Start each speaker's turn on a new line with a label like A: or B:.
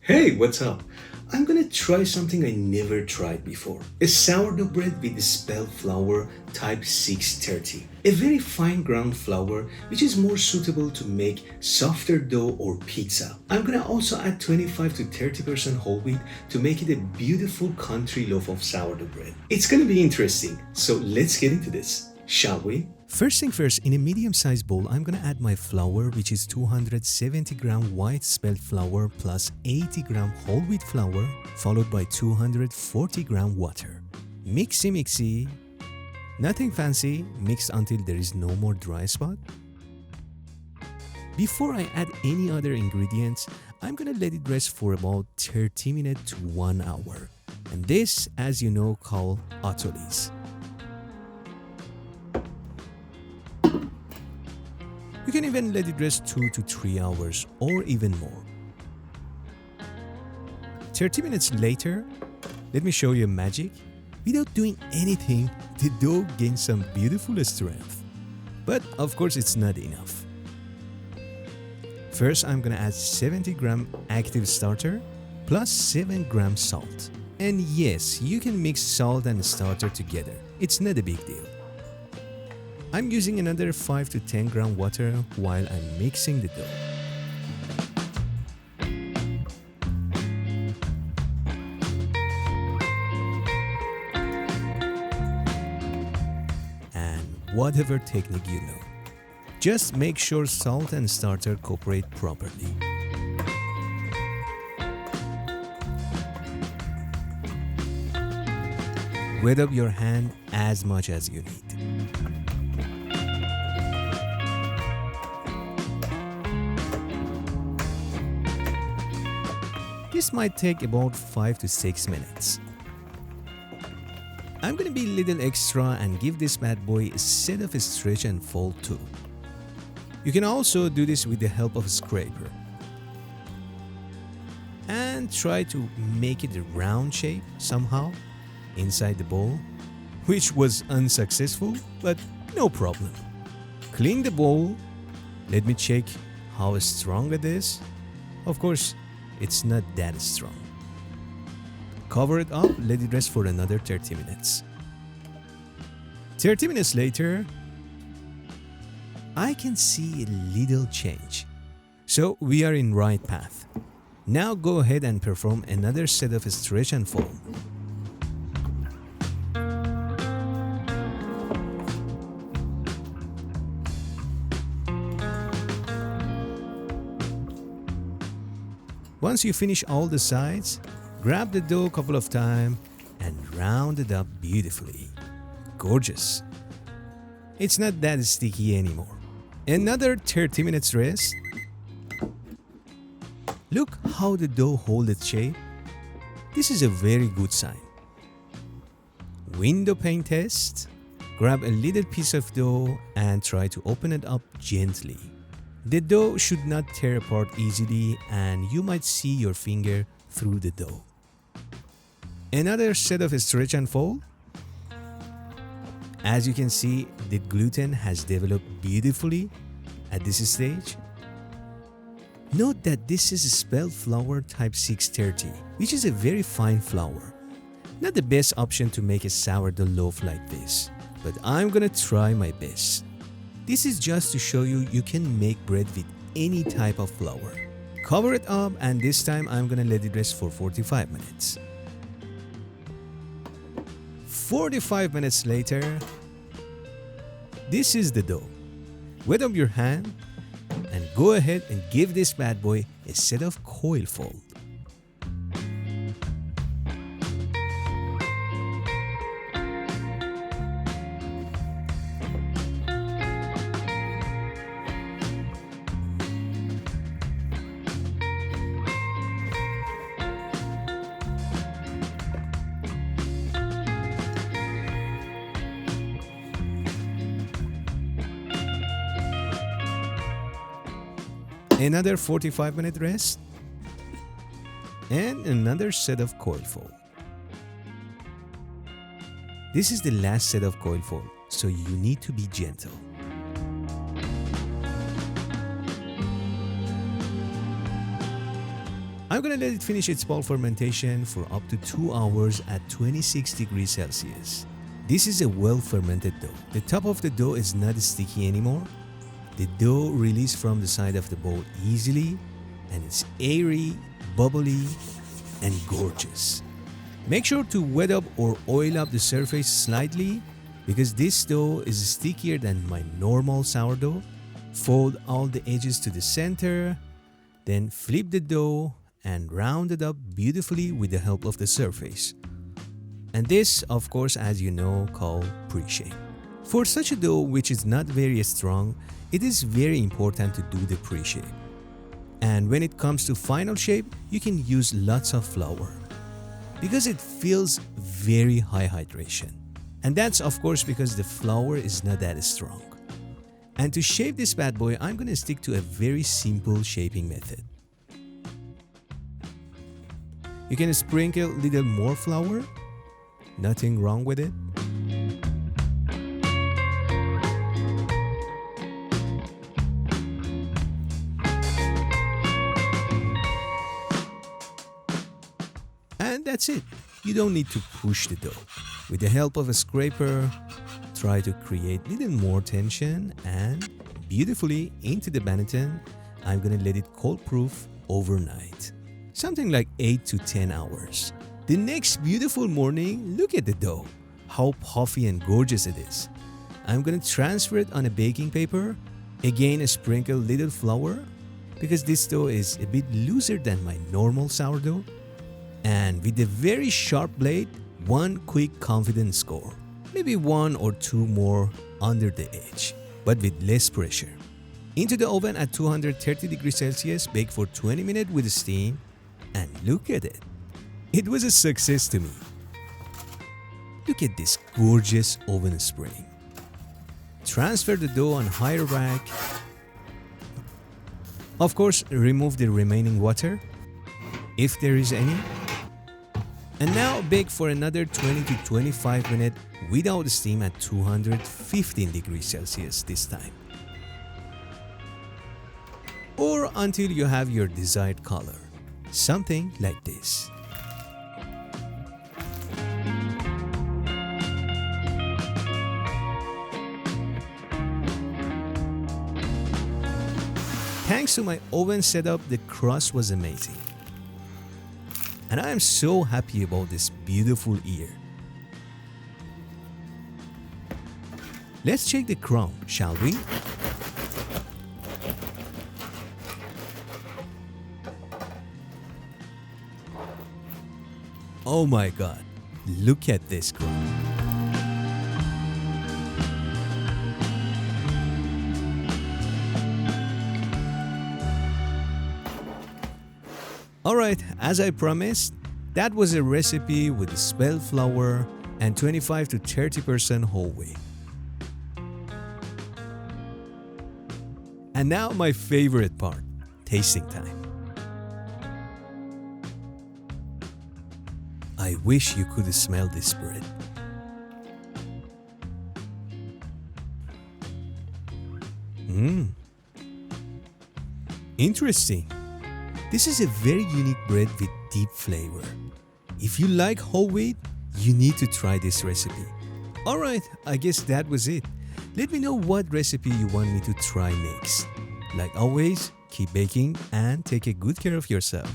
A: Hey, what's up? I'm gonna try something I never tried before. A sourdough bread with spelt flour type 630. A very fine ground flour which is more suitable to make softer dough or pizza. I'm gonna also add 25 to 30% whole wheat to make it a beautiful country loaf of sourdough bread. It's gonna be interesting, so let's get into this, shall we? First thing first, in a medium-sized bowl, I'm gonna add my flour, which is 270 gram white spelt flour plus 80 gram whole wheat flour, followed by 240 gram water. Mixy mixy. Nothing fancy, mix until there is no more dry spot. Before I add any other ingredients, I'm gonna let it rest for about 30 minutes to 1 hour. And this, as you know, called autolyse. You can even let it rest 2 to 3 hours or even more. 30 minutes later, let me show you magic. Without doing anything, the dough gains some beautiful strength. But of course it's not enough. First I'm gonna add 70 gram active starter plus 7 gram salt. And yes, you can mix salt and starter together. It's not a big deal. I'm using another 5 to 10 gram water while I'm mixing the dough. And whatever technique you know, just make sure salt and starter cooperate properly. Wet up your hand as much as you need. This might take about 5 to 6 minutes. I'm gonna be a little extra and give this bad boy a set of stretch and fold too. You can also do this with the help of a scraper. And try to make it a round shape somehow inside the bowl, which was unsuccessful, but no problem. Clean the bowl. Let me check how strong it is. Of course, it's not that strong. Cover it up, let it rest for another 30 minutes. 30 minutes later, I can see a little change. So we are in right path. Now go ahead and perform another set of stretch and fold. Once you finish all the sides, grab the dough a couple of times and round it up beautifully. Gorgeous. It's not that sticky anymore. Another 30 minutes rest. Look how the dough holds its shape. This is a very good sign. Window pane test. Grab a little piece of dough and try to open it up gently. The dough should not tear apart easily and you might see your finger through the dough. Another set of stretch and fold. As you can see, the gluten has developed beautifully at this stage. Note that this is a spelt flour type 630, which is a very fine flour. Not the best option to make a sourdough loaf like this, but I'm gonna try my best. This is just to show you can make bread with any type of flour. Cover it up and this time I'm gonna let it rest for 45 minutes. 45 minutes later, this is the dough. Wet up your hand and go ahead and give this bad boy a set of coil fold. Another 45-minute rest and another set of coil fold. This is the last set of coil fold, so you need to be gentle. I'm gonna let it finish its small fermentation for up to 2 hours at 26 degrees Celsius. This is a well-fermented dough. The top of the dough is not sticky anymore. The dough releases from the side of the bowl easily, and it's airy, bubbly, and gorgeous. Make sure to wet up or oil up the surface slightly because this dough is stickier than my normal sourdough. Fold all the edges to the center, then flip the dough and round it up beautifully with the help of the surface. And this, of course, as you know, called pre-shape. For such a dough which is not very strong, it is very important to do the pre-shape. And when it comes to final shape, you can use lots of flour because it feels very high hydration. And that's of course because the flour is not that strong. And to shape this bad boy, I'm going to stick to a very simple shaping method. You can sprinkle a little more flour, nothing wrong with it. And that's it. You don't need to push the dough. With the help of a scraper, try to create a little more tension and beautifully into the banneton. I'm gonna let it cold proof overnight. Something like 8 to 10 hours. The next beautiful morning, look at the dough. How puffy and gorgeous it is. I'm gonna transfer it on a baking paper. Again, sprinkle little flour because this dough is a bit looser than my normal sourdough. And with a very sharp blade, one quick confident score. Maybe 1 or 2 more under the edge, but with less pressure. Into the oven at 230 degrees Celsius, bake for 20 minutes with steam, and look at it. It was a success to me. Look at this gorgeous oven spring. Transfer the dough on higher rack. Of course, remove the remaining water, if there is any. And now bake for another 20 to 25 minutes without steam at 215 degrees Celsius this time. Or until you have your desired color. Something like this. Thanks to my oven setup, the crust was amazing. And I am so happy about this beautiful ear. Let's check the crumb, shall we? Oh my god, look at this crumb. Alright, as I promised, that was a recipe with Spelt FLour and 25 to 30% whole wheat. And now my favorite part, tasting time. I wish you could smell this bread. Interesting. This is a very unique bread with deep flavor. If you like whole wheat, you need to try this recipe. Alright, I guess that was it. Let me know what recipe you want me to try next. Like always, keep baking and take a good care of yourself.